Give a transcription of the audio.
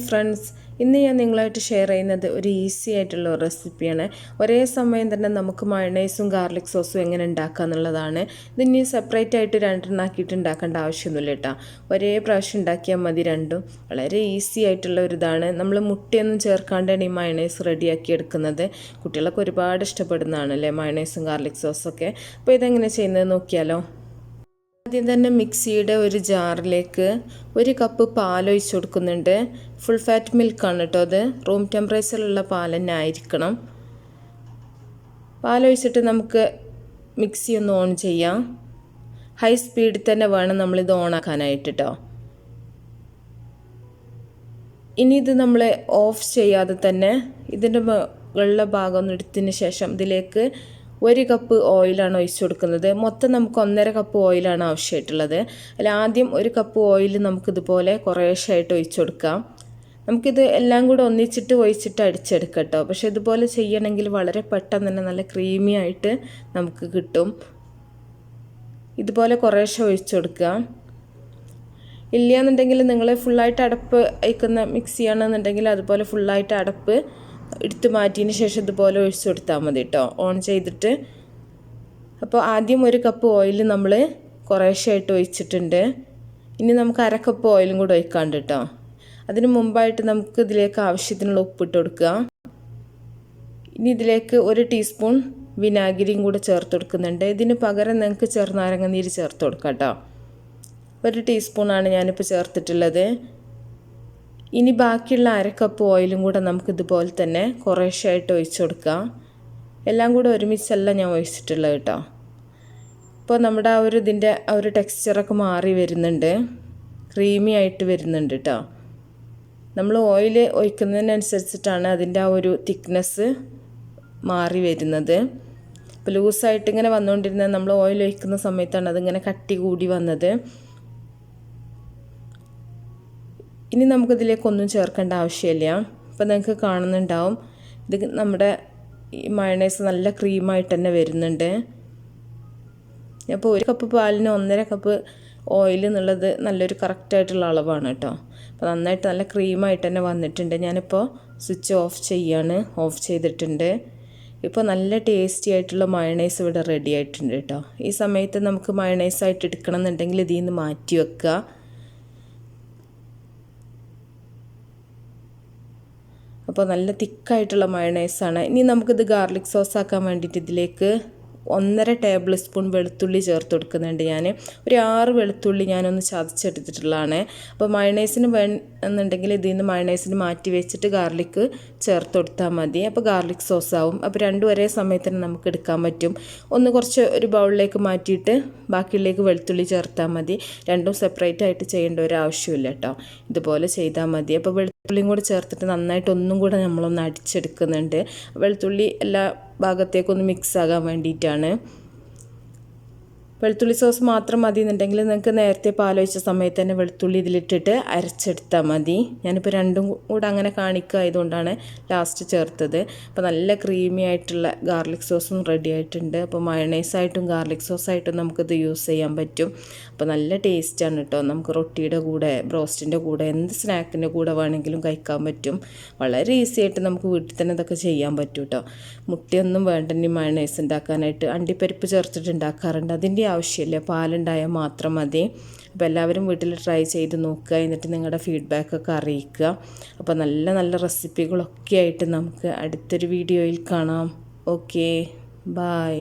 Hi friends, ഇന്ന് ഞാൻ നിങ്ങളായിട്ട് ഷെയർ ചെയ്യുന്നത് ഒരു ഈസി ആയിട്ടുള്ള ഒരു റെസിപ്പിയാണ്. ഒരേ സമയം തന്നെ നമുക്ക് മയണൈസും ഗാർലിക് സോസും എങ്ങനെ ഉണ്ടാക്കുക എന്നുള്ളതാണ്. ഇതിനി സെപ്പറേറ്റ് ആയിട്ട് രണ്ടെണ്ണാക്കിയിട്ട് ഉണ്ടാക്കേണ്ട ആവശ്യമൊന്നുമില്ല കേട്ടോ. ഒരേ പ്രാവശ്യം ഉണ്ടാക്കിയാൽ മതി രണ്ടും. വളരെ ഈസി ആയിട്ടുള്ള ഒരു ഇതാണ്. നമ്മൾ മുട്ടയൊന്നും ചേർക്കാണ്ടാണ് ഈ മയണൈസ് റെഡിയാക്കി എടുക്കുന്നത്. കുട്ടികളൊക്കെ ഒരുപാട് ഇഷ്ടപ്പെടുന്നതാണ് അല്ലേ മയണൈസും ഗാർലിക് സോസൊക്കെ. അപ്പോൾ ഇതെങ്ങനെ ചെയ്യുന്നത് നോക്കിയാലോ. ആദ്യം തന്നെ മിക്സിയുടെ ഒരു ജാറിലേക്ക് 1 കപ്പ് പാൽ ഒഴിച്ച് കൊടുക്കുന്നുണ്ട്. ഫുൾ ഫാറ്റ് മിൽക്കാണ് കേട്ടോ അത്. റൂം ടെമ്പറേച്ചറിലുള്ള പാൽ തന്നെ ആയിരിക്കണം. പാലൊഴിച്ചിട്ട് നമുക്ക് മിക്സി ഒന്ന് ഓൺ ചെയ്യാം. ഹൈ സ്പീഡിൽ തന്നെ വേണം നമ്മളിത് ഓണാക്കാനായിട്ട് കേട്ടോ. ഇനി ഇത് നമ്മൾ ഓഫ് ചെയ്യാതെ തന്നെ ഇതിൻ്റെ മുകളിലെ ഭാഗം ഒന്ന് എടുത്തതിന് ശേഷം ഇതിലേക്ക് 1 കപ്പ് ഓയിലാണ് ഒഴിച്ചു കൊടുക്കുന്നത്. മൊത്തം നമുക്ക് 1.5 കപ്പ് ഓയിലാണ് ആവശ്യമായിട്ടുള്ളത്. അതിൽ ആദ്യം 1 കപ്പ് ഓയിൽ നമുക്കിതുപോലെ കുറേശ്ശായിട്ട് ഒഴിച്ചു കൊടുക്കാം. നമുക്കിത് എല്ലാം കൂടെ ഒന്നിച്ചിട്ട് ഒഴിച്ചിട്ട് അടിച്ചെടുക്കാം കേട്ടോ. പക്ഷേ ഇതുപോലെ ചെയ്യണമെങ്കിൽ വളരെ പെട്ടെന്ന് തന്നെ നല്ല ക്രീമി ആയിട്ട് നമുക്ക് കിട്ടും. ഇതുപോലെ കുറേശ്ശെ ഒഴിച്ചു കൊടുക്കുക. ഇല്ലയെന്നുണ്ടെങ്കിൽ നിങ്ങൾ ഫുള്ളായിട്ട് അടപ്പ് അയക്കുന്ന മിക്സിയാണെന്നുണ്ടെങ്കിൽ അതുപോലെ ഫുള്ളായിട്ട് അടപ്പ് എടുത്ത് മാറ്റിയതിന് ശേഷം ഇതുപോലെ ഒഴിച്ചു കൊടുത്താൽ മതി കേട്ടോ, ഓൺ ചെയ്തിട്ട്. അപ്പോൾ ആദ്യം 1 കപ്പ് ഓയിൽ നമ്മൾ കുറേശ്ശായിട്ട് ഒഴിച്ചിട്ടുണ്ട്. ഇനി നമുക്ക് 1/2 കപ്പ് ഓയിലും കൂടെ ഒഴിക്കാണ്ട് കേട്ടോ. അതിന് മുമ്പായിട്ട് നമുക്ക് ഇതിലേക്ക് ആവശ്യത്തിനുള്ള ഉപ്പിട്ട് കൊടുക്കുക. ഇനി ഇതിലേക്ക് 1 ടീസ്പൂൺ വിനാഗിരിയും കൂടെ ചേർത്ത് കൊടുക്കുന്നുണ്ട്. ഇതിന് പകരം നിങ്ങൾക്ക് ചെറുനാരങ്ങ നീര് ചേർത്ത് കൊടുക്കാം കേട്ടോ. 1 ടീസ്പൂണാണ് ഞാനിപ്പോൾ ചേർത്തിട്ടുള്ളത്. ഇനി ബാക്കിയുള്ള 1/2 കപ്പ് ഓയിലും കൂടെ നമുക്കിതുപോലെ തന്നെ കുറേശ്ശായിട്ട് ഒഴിച്ചു കൊടുക്കാം. എല്ലാം കൂടെ ഒരുമിച്ചല്ല ഞാൻ ഒഴിച്ചിട്ടുള്ളത് കേട്ടോ. ഇപ്പോൾ നമ്മുടെ ഇതിൻ്റെ ഒരു ടെക്സ്ചറൊക്കെ മാറി വരുന്നുണ്ട്, ക്രീമി ആയിട്ട് വരുന്നുണ്ട് കേട്ടോ. നമ്മൾ ഓയിൽ ഒഴിക്കുന്നതിനനുസരിച്ചിട്ടാണ് അതിൻ്റെ ആ ഒരു തിക്നെസ് മാറി വരുന്നത്. ഇപ്പോൾ ലൂസായിട്ട് ഇങ്ങനെ വന്നുകൊണ്ടിരുന്നത് നമ്മൾ ഓയിൽ ഒഴിക്കുന്ന സമയത്താണ് അതിങ്ങനെ കട്ടി കൂടി വന്നത്. ഇനി നമുക്കിതിലേക്കൊന്നും ചേർക്കേണ്ട ആവശ്യമില്ല. ഇപ്പോൾ നിങ്ങൾക്ക് കാണുന്നുണ്ടാവും ഇത് നമ്മുടെ ഈ മയണൈസ് നല്ല ക്രീമായിട്ട് തന്നെ വരുന്നുണ്ട്. അപ്പോൾ 1 കപ്പ് പാലിന് 1.5 കപ്പ് ഓയിൽ എന്നുള്ളത് നല്ലൊരു കറക്റ്റായിട്ടുള്ള അളവാണ് കേട്ടോ. അപ്പോൾ നന്നായിട്ട് നല്ല ക്രീമായിട്ട് തന്നെ വന്നിട്ടുണ്ട്. ഞാനിപ്പോൾ സ്വിച്ച് ഓഫ് ചെയ്യാണ്. ഓഫ് ചെയ്തിട്ടുണ്ട്. ഇപ്പോൾ നല്ല ടേസ്റ്റി ആയിട്ടുള്ള മയണൈസ് ഇവിടെ റെഡി ആയിട്ടുണ്ട് കേട്ടോ. ഈ സമയത്ത് നമുക്ക് മയണൈസായിട്ട് എടുക്കണം എന്നുണ്ടെങ്കിൽ ഇതിൽ നിന്ന് മാറ്റി വെക്കുക. അപ്പോൾ നല്ല തിക്കായിട്ടുള്ള മയണൈസാണ്. ഇനി നമുക്കിത് ഗാർലിക് സോസ് ആക്കാൻ വേണ്ടിയിട്ട് ഇതിലേക്ക് 1.5 ടേബിൾ സ്പൂൺ വെളുത്തുള്ളി ചേർത്ത് കൊടുക്കുന്നുണ്ട്. ഞാൻ ഒരു 6 വെളുത്തുള്ളി ഞാനൊന്ന് ചതച്ചെടുത്തിട്ടുള്ളതാണ്. അപ്പോൾ മയണൈസിന് വേണമെന്നുണ്ടെങ്കിൽ ഇതിൽ നിന്ന് മയണൈസിന് മാറ്റി വെച്ചിട്ട് ഗാർലിക്ക് ചേർത്ത് കൊടുത്താൽ മതി. അപ്പോൾ ഗാർലിക് സോസ് ആവും. അപ്പോൾ രണ്ടും ഒരേ സമയത്തിന് നമുക്ക് എടുക്കാൻ പറ്റും. ഒന്ന് കുറച്ച് ഒരു ബൗളിലേക്ക് മാറ്റിയിട്ട് ബാക്കിയിലേക്ക് വെളുത്തുള്ളി ചേർത്താൽ മതി. രണ്ടും സെപ്പറേറ്റ് ആയിട്ട് ചെയ്യേണ്ട ഒരു ആവശ്യമില്ല കേട്ടോ. ഇതുപോലെ ചെയ്താൽ മതി. അപ്പോൾ വെളുത്തുള്ളിയും കൂടെ ചേർത്തിട്ട് നന്നായിട്ട് ഒന്നും കൂടെ നമ്മളൊന്ന് അടിച്ചെടുക്കുന്നുണ്ട്. വെളുത്തുള്ളി എല്ലാ ഭാഗത്തേക്കൊന്ന് മിക്സ് ആകാൻ വേണ്ടിയിട്ടാണ്. വെളുത്തുള്ളി സോസ് മാത്രം മതി എന്നുണ്ടെങ്കിൽ നിങ്ങൾക്ക് നേരത്തെ പാലൊഴിച്ച സമയത്ത് തന്നെ വെളുത്തുള്ളി ഇതിലിട്ടിട്ട് അരച്ചെടുത്താൽ മതി. ഞാനിപ്പോൾ രണ്ടും കൂടെ അങ്ങനെ കാണിക്കുക ആയതുകൊണ്ടാണ് ലാസ്റ്റ് ചേർത്തത്. അപ്പോൾ നല്ല ക്രീമി ആയിട്ടുള്ള ഗാർലിക് സോസും റെഡി ആയിട്ടുണ്ട്. അപ്പോൾ മയണൈസായിട്ടും ഗാർലിക് സോസായിട്ടും നമുക്കിത് യൂസ് ചെയ്യാൻ പറ്റും. അപ്പോൾ നല്ല ടേസ്റ്റാണ് കേട്ടോ. നമുക്ക് റൊട്ടിയുടെ കൂടെ, ബ്രോസ്റ്റിൻ്റെ കൂടെ, എന്ത് സ്നാക്കിൻ്റെ കൂടെ വേണമെങ്കിലും കഴിക്കാൻ പറ്റും. വളരെ ഈസി ആയിട്ട് നമുക്ക് വീട്ടിൽ തന്നെ ഇതൊക്കെ ചെയ്യാൻ പറ്റും കേട്ടോ. മുട്ടയൊന്നും വേണ്ട ഇനി മയണൈസ് ഉണ്ടാക്കാനായിട്ട്. അണ്ടിപ്പരിപ്പ് ചേർത്തിട്ട് ഉണ്ടാക്കാറുണ്ട്. അതിൻ്റെ ആവശ്യമില്ല, പാലുണ്ടായാൽ മാത്രം മതി. അപ്പോൾ എല്ലാവരും വീട്ടിൽ ട്രൈ ചെയ്ത് നോക്കുക. എന്നിട്ട് നിങ്ങളുടെ ഫീഡ്ബാക്കൊക്കെ അറിയിക്കുക. അപ്പോൾ നല്ല നല്ല റെസിപ്പികളൊക്കെ ആയിട്ട് നമുക്ക് അടുത്തൊരു വീഡിയോയിൽ കാണാം. Okay, by.